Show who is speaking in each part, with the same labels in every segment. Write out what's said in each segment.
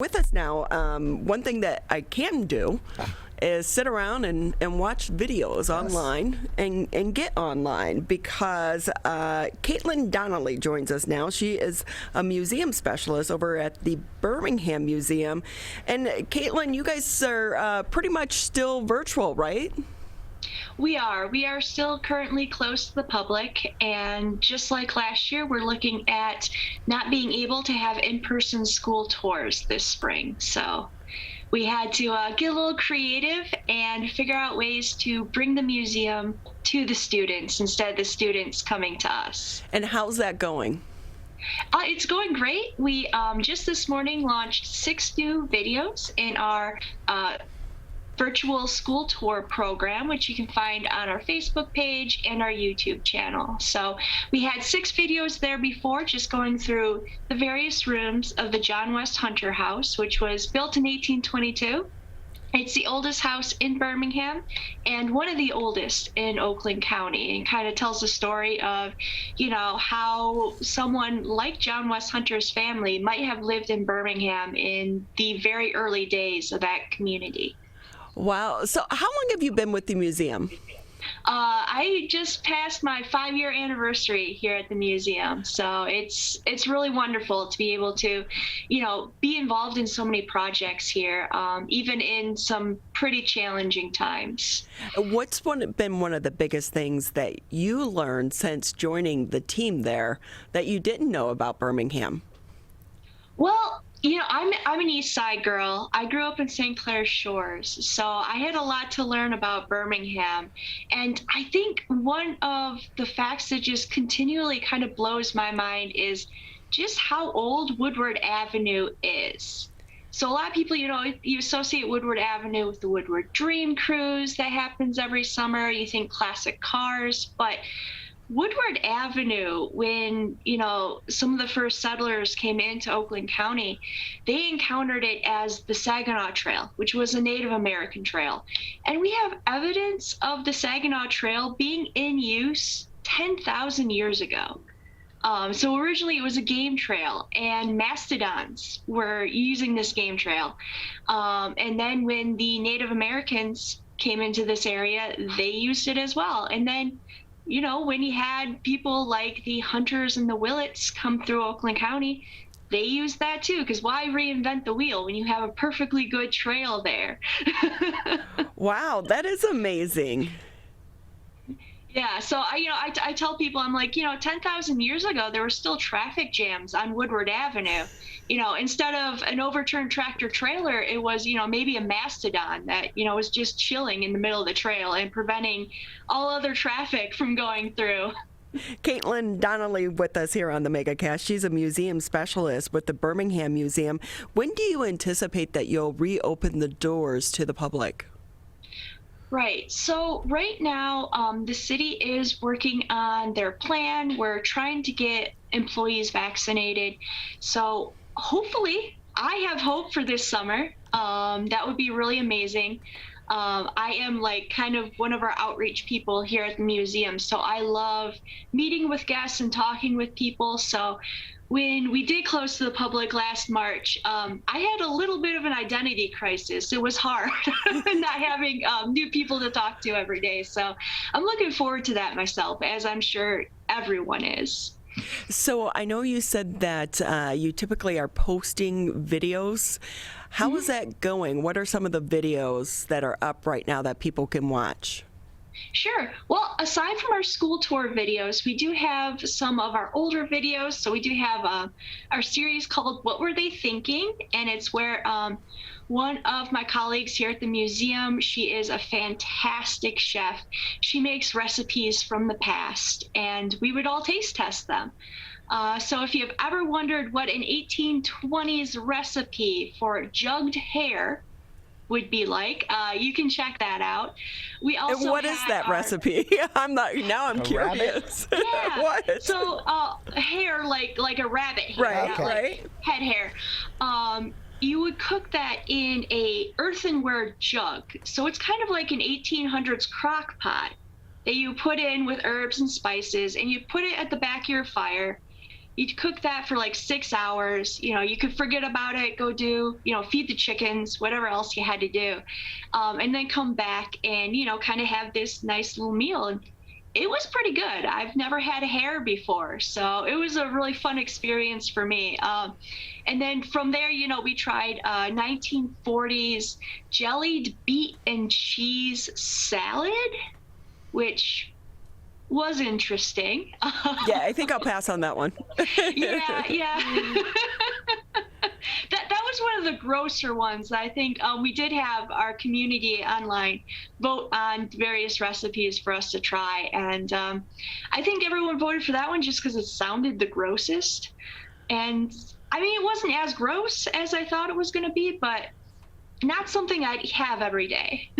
Speaker 1: With us now, one thing that I can do is sit around and watch videos online and get online because Caitlin Donnelly joins us now. She is a museum specialist over at the Birmingham Museum. And Caitlin, you guys are pretty much still virtual, right?
Speaker 2: We are. We are still currently closed to the public, and just like last year, we're looking at not being able to have in-person school tours this spring. So we had to get a little creative and figure out ways to bring the museum to the students instead of the students coming to us.
Speaker 1: And how's that going?
Speaker 2: It's going great. We just this morning launched 6 new videos in our virtual school tour program, which you can find on our Facebook page and our YouTube channel. So we had 6 videos there before, just going through the various rooms of the John West Hunter House, which was built in 1822. It's the oldest house in Birmingham and one of the oldest in Oakland County, and kind of tells the story of, how someone like John West Hunter's family might have lived in Birmingham in the very early days of that community.
Speaker 1: Wow. So how long have you been with the museum?
Speaker 2: I just passed my 5-year anniversary here at the museum. So it's really wonderful to be able to, be involved in so many projects here, even in some pretty challenging times.
Speaker 1: What's been one of the biggest things that you learned since joining the team there that you didn't know about Birmingham?
Speaker 2: Well, I'm an East Side girl. I grew up in St. Clair Shores, so I had a lot to learn about Birmingham. And I think one of the facts that just continually kind of blows my mind is just how old Woodward Avenue is. So a lot of people, you associate Woodward Avenue with the Woodward Dream Cruise that happens every summer. You think classic cars, but Woodward Avenue, when, some of the first settlers came into Oakland County, they encountered it as the Saginaw Trail, which was a Native American trail. And we have evidence of the Saginaw Trail being in use 10,000 years ago. So originally it was a game trail, and mastodons were using this game trail. And then when the Native Americans came into this area, they used it as well. And then when you had people like the Hunters and the Willets come through Oakland County, they used that too, because why reinvent the wheel when you have a perfectly good trail there?
Speaker 1: Wow, that is amazing.
Speaker 2: Yeah, so I tell people, I'm like, 10,000 years ago, there were still traffic jams on Woodward Avenue. Instead of an overturned tractor trailer, it was, maybe a mastodon that, was just chilling in the middle of the trail and preventing all other traffic from going through.
Speaker 1: Caitlin Donnelly with us here on the MegaCast. She's a museum specialist with the Birmingham Museum. When do you anticipate that you'll reopen the doors to the public?
Speaker 2: Right. So right now, the city is working on their plan. We're trying to get employees vaccinated. So hopefully, I have hope for this summer. That would be really amazing. I am kind of one of our outreach people here at the museum. So I love meeting with guests and talking with people. So when we did close to the public last March, I had a little bit of an identity crisis. It was hard not having new people to talk to every day. So I'm looking forward to that myself, as I'm sure everyone is.
Speaker 1: So I know you said that you typically are posting videos. How is that going? What are some of the videos that are up right now that people can watch?
Speaker 2: Sure. Well, aside from our school tour videos, we do have some of our older videos. So we do have our series called What Were They Thinking? And it's where one of my colleagues here at the museum, she is a fantastic chef. She makes recipes from the past, and we would all taste test them. So if you've ever wondered what an 1820s recipe for jugged hare would be like, you can check that out. We also
Speaker 1: and what is that recipe? I'm curious.
Speaker 2: Yeah.
Speaker 1: What?
Speaker 2: So hair, like a rabbit hair,
Speaker 1: right?
Speaker 2: not
Speaker 1: Right.
Speaker 2: Like head hair. You would cook that in a earthenware jug. So it's kind of like an 1800s crock pot that you put in with herbs and spices, and you put it at the back of your fire. you'd cook that for like 6 hours. You could forget about it, go do, feed the chickens, whatever else you had to do, and then come back and kind of have this nice little meal. And it was pretty good. I've never had a hare before, so it was a really fun experience for me. And then from there, we tried 1940s jellied beet and cheese salad, which was interesting.
Speaker 1: Yeah, I think I'll pass on that one.
Speaker 2: Yeah. That was one of the grosser ones. I think we did have our community online vote on various recipes for us to try, and I think everyone voted for that one just because it sounded the grossest. And I mean, it wasn't as gross as I thought it was going to be, but not something I'd have every day.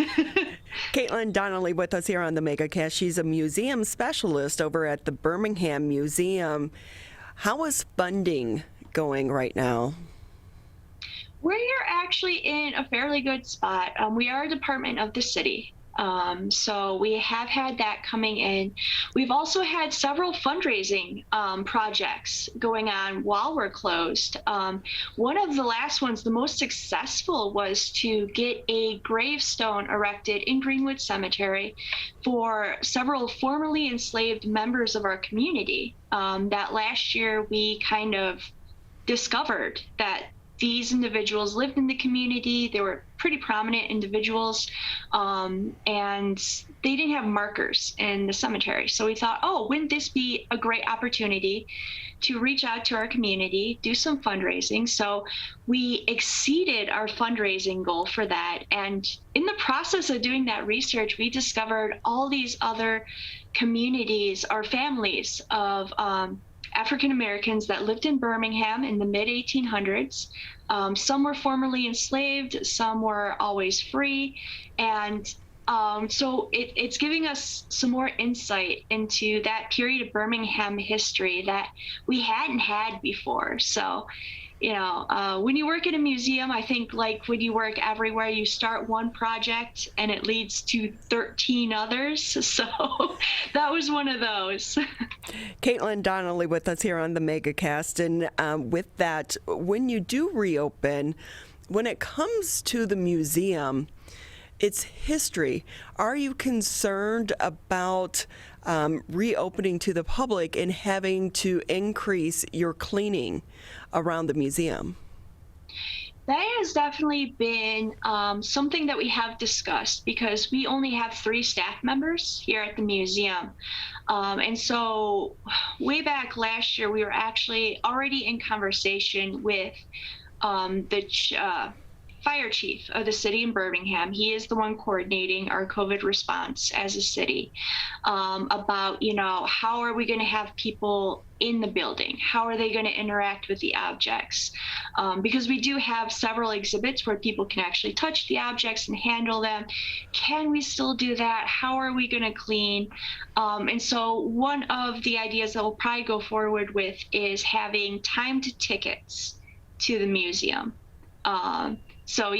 Speaker 1: Caitlin Donnelly with us here on the MegaCast. She's a museum specialist over at the Birmingham Museum. How is funding going right now?
Speaker 2: We're actually in a fairly good spot. We are a department of the city. So we have had that coming in. We've also had several fundraising projects going on while we're closed. One of the last ones, the most successful, was to get a gravestone erected in Greenwood Cemetery for several formerly enslaved members of our community. That last year we kind of discovered that these individuals lived in the community. They were pretty prominent individuals, and they didn't have markers in the cemetery. So we thought, wouldn't this be a great opportunity to reach out to our community, do some fundraising? So we exceeded our fundraising goal for that. And in the process of doing that research, we discovered all these other communities or families of African Americans that lived in Birmingham in the mid-1800s. Some were formerly enslaved, some were always free. And so it's giving us some more insight into that period of Birmingham history that we hadn't had before. So, when you work at a museum, I think like when you work everywhere, you start one project and it leads to 13 others. So that was one of those.
Speaker 1: Caitlin Donnelly with us here on the MegaCast. And with that, when you do reopen, when it comes to the museum, its history, are you concerned about reopening to the public and having to increase your cleaning around the museum?
Speaker 2: That has definitely been something that we have discussed, because we only have 3 staff members here at the museum. And so way back last year, we were actually already in conversation with the fire chief of the city in Birmingham. He is the one coordinating our COVID response as a city, about, how are we going to have people in the building? How are they going to interact with the objects? Because we do have several exhibits where people can actually touch the objects and handle them. Can we still do that? How are we going to clean? And so one of the ideas that we'll probably go forward with is having timed tickets to the museum. So,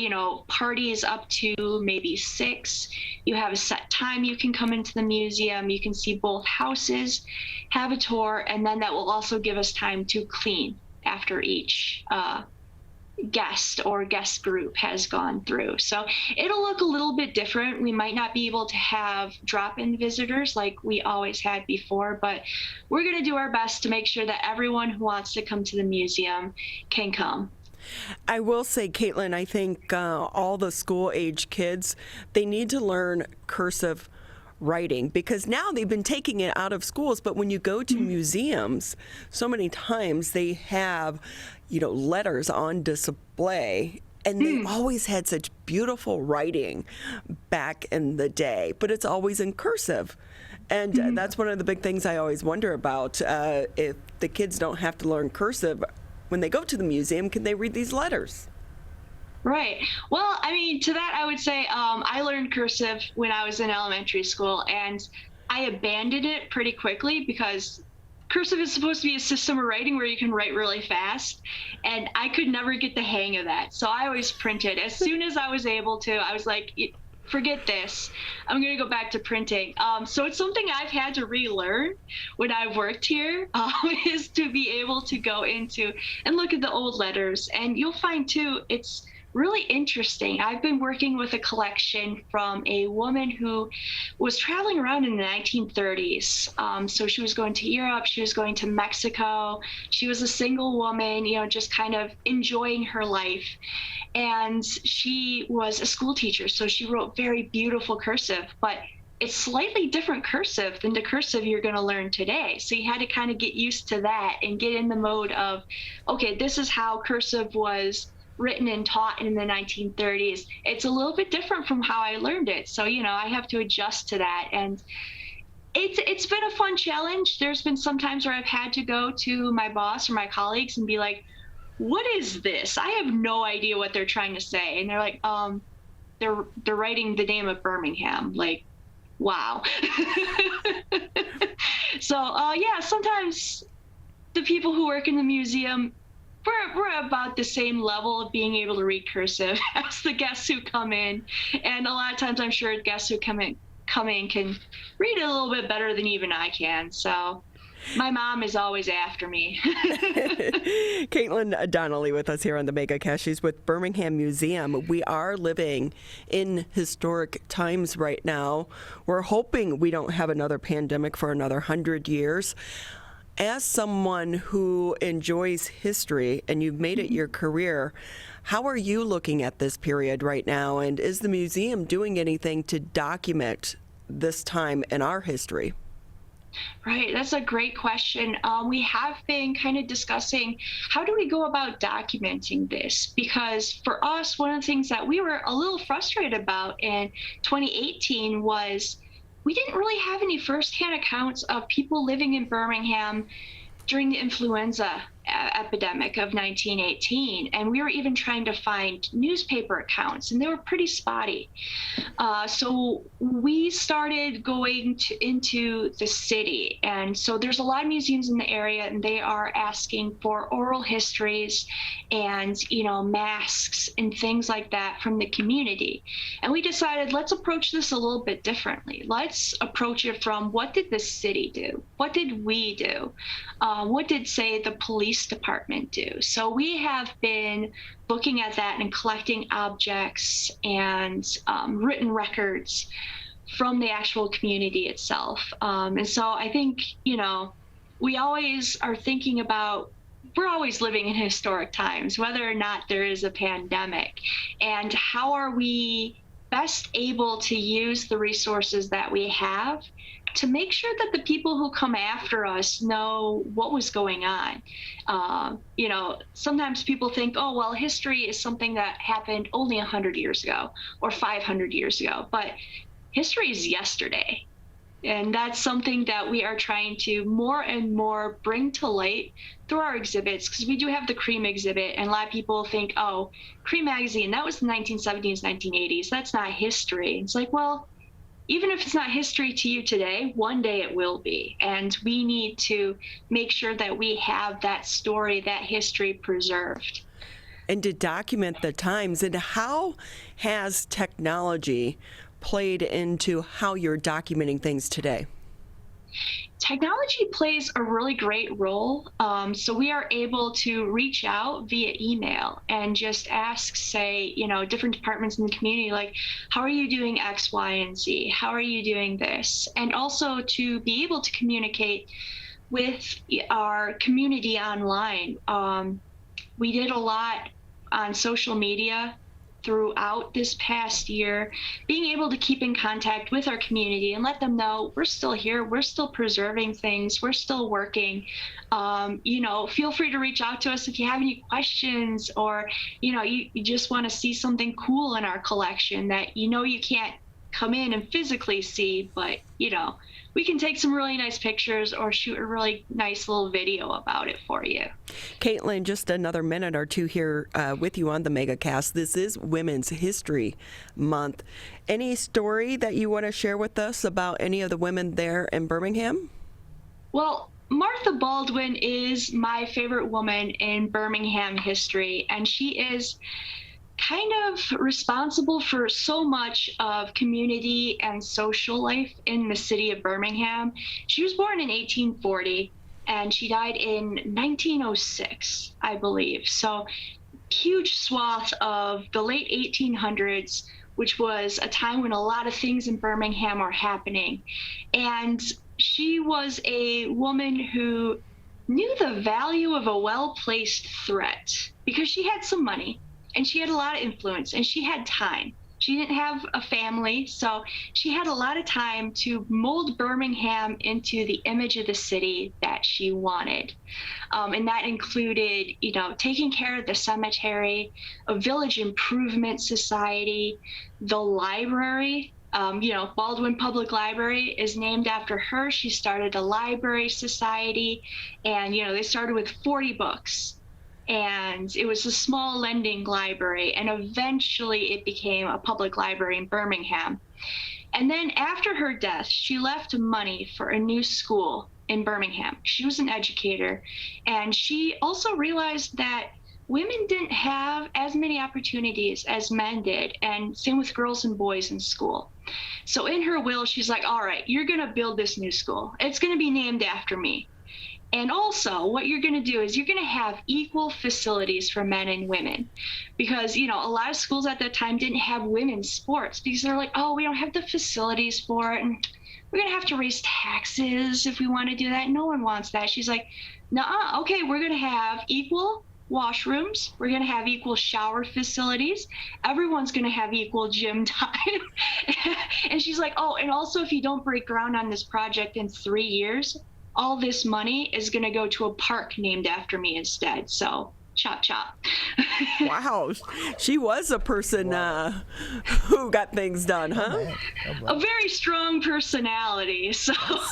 Speaker 2: parties up to maybe 6, you have a set time you can come into the museum, you can see both houses, have a tour, and then that will also give us time to clean after each guest or guest group has gone through. So it'll look a little bit different. We might not be able to have drop-in visitors like we always had before, but we're going to do our best to make sure that everyone who wants to come to the museum can come.
Speaker 1: I will say, Caitlin, I think all the school-age kids, they need to learn cursive writing, because now they've been taking it out of schools, but when you go to museums, so many times they have, letters on display, and they always had such beautiful writing back in the day, but it's always in cursive. And that's one of the big things I always wonder about. If the kids don't have to learn cursive, when they go to the museum, can they read these letters?
Speaker 2: Right. Well, I mean, to that, I would say I learned cursive when I was in elementary school, and I abandoned it pretty quickly because cursive is supposed to be a system of writing where you can write really fast, and I could never get the hang of that. So I always printed. As soon as I was able to, I was like, forget this. I'm going to go back to printing. So it's something I've had to relearn when I've worked here, is to be able to go into and look at the old letters. And you'll find too, it's really interesting. I've been working with a collection from a woman who was traveling around in the 1930s. So she was going to Europe, she was going to Mexico. She was a single woman, just kind of enjoying her life. And she was a school teacher, so she wrote very beautiful cursive, but it's slightly different cursive than the cursive you're going to learn today. So you had to kind of get used to that and get in the mode of, okay, this is how cursive was written and taught in the 1930s. It's a little bit different from how I learned it. So, I have to adjust to that. And it's been a fun challenge. There's been some times where I've had to go to my boss or my colleagues and be like, what is this? I have no idea what they're trying to say. And they're like, they're writing the name of Birmingham. Like, wow. So, yeah, sometimes the people who work in the museum, we're about the same level of being able to read cursive as the guests who come in. And a lot of times I'm sure guests who come in can read it a little bit better than even I can. So my mom is always after me.
Speaker 1: Caitlin Donnelly with us here on the MegaCast. She's with Birmingham Museum. We are living in historic times right now. We're hoping we don't have another pandemic for another 100 years. As someone who enjoys history and you've made it your career, how are you looking at this period right now? And is the museum doing anything to document this time in our history?
Speaker 2: Right, that's a great question. We have been kind of discussing how do we go about documenting this? Because for us, one of the things that we were a little frustrated about in 2018 was we didn't really have any firsthand accounts of people living in Birmingham during the influenza epidemic of 1918. And we were even trying to find newspaper accounts, and they were pretty spotty. So we started going into the city. And so there's a lot of museums in the area, and they are asking for oral histories and, masks and things like that from the community. And we decided, let's approach this a little bit differently. Let's approach it from, what did the city do? What did we do? What did, say, the police department do? So we have been looking at that and collecting objects and written records from the actual community itself. And so I think, we always are thinking about, we're always living in historic times, whether or not there is a pandemic, and how are we best able to use the resources that we have to make sure that the people who come after us know what was going on. Sometimes people think, oh, well, history is something that happened only 100 years ago or 500 years ago, but history is yesterday. And that's something that we are trying to more and more bring to light through our exhibits, because we do have the Cream exhibit, and a lot of people think, oh, Cream magazine, that was the 1970s, 1980s. That's not history. It's like, well, even if it's not history to you today, one day it will be. And we need to make sure that we have that story, that history preserved.
Speaker 1: And to document the times. And how has technology played into how you're documenting things today?
Speaker 2: Technology plays a really great role. So we are able to reach out via email and just ask, say, different departments in the community, like, how are you doing X, Y, and Z? How are you doing this? And also to be able to communicate with our community online. We did a lot on social media throughout this past year, being able to keep in contact with our community and let them know we're still here, we're still preserving things, we're still working. Feel free to reach out to us if you have any questions, or you just want to see something cool in our collection that you can't come in and physically see, but we can take some really nice pictures or shoot a really nice little video about it for you.
Speaker 1: Caitlin, just another minute or two here with you on the MegaCast. This is Women's History Month. Any story that you want to share with us about any of the women there in Birmingham?
Speaker 2: Well, Martha Baldwin is my favorite woman in Birmingham history, and she is kind of responsible for so much of community and social life in the city of Birmingham. She was born in 1840 and she died in 1906, I believe. So huge swath of the late 1800s, which was a time when a lot of things in Birmingham were happening. And she was a woman who knew the value of a well-placed threat because she had some money and she had a lot of influence and she had time. She didn't have a family, so she had a lot of time to mold Birmingham into the image of the city that she wanted. And that included, taking care of the cemetery, a village improvement society, the library. Baldwin Public Library is named after her. She started a library society, and, they started with 40 books. And it was a small lending library, and eventually it became a public library in Birmingham. And then after her death, she left money for a new school in Birmingham. She was an educator, and she also realized that women didn't have as many opportunities as men did, and same with girls and boys in school. So in her will, she's like, all right, you're going to build this new school. It's going to be named after me. And also, what you're going to do is you're going to have equal facilities for men and women. Because, a lot of schools at that time didn't have women's sports because they're like, oh, we don't have the facilities for it. And we're going to have to raise taxes if we want to do that. No one wants that. She's like, nuh-uh, okay, we're going to have equal washrooms. We're going to have equal shower facilities. Everyone's going to have equal gym time. And she's like, oh, and also if you don't break ground on this project in 3 years, all this money is going to go to a park named after me instead. So chop, chop.
Speaker 1: Wow. She was a person who got things done, huh?
Speaker 2: A very strong personality. So,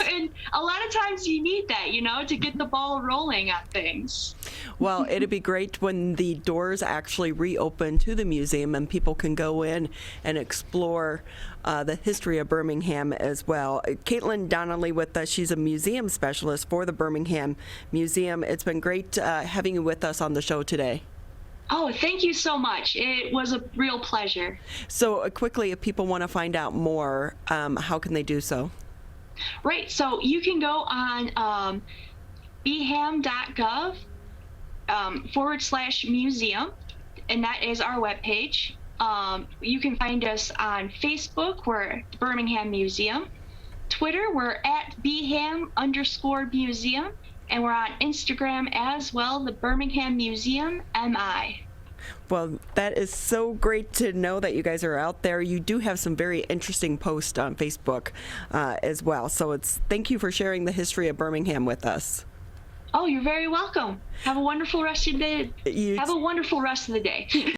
Speaker 2: and a lot of times you need that, to get the ball rolling on things.
Speaker 1: Well, it'd be great when the doors actually reopen to the museum and people can go in and explore the history of Birmingham as well. Caitlin Donnelly with us. She's a museum specialist for the Birmingham Museum. It's been great having you with us on the show today.
Speaker 2: Oh, thank you so much. It was a real pleasure.
Speaker 1: So quickly, if people want to find out more, how can they do so?
Speaker 2: Right. So you can go on bham.gov /museum, and that is our webpage. You can find us on Facebook, we're the Birmingham Museum. Twitter, we're at bham_museum, and we're on Instagram as well, the Birmingham Museum MI.
Speaker 1: Well, that is so great to know that you guys are out there. You do have some very interesting posts on Facebook as well. So thank you for sharing the history of Birmingham with us.
Speaker 2: Oh, you're very welcome. Have a wonderful rest of the day. Have a wonderful rest of the day.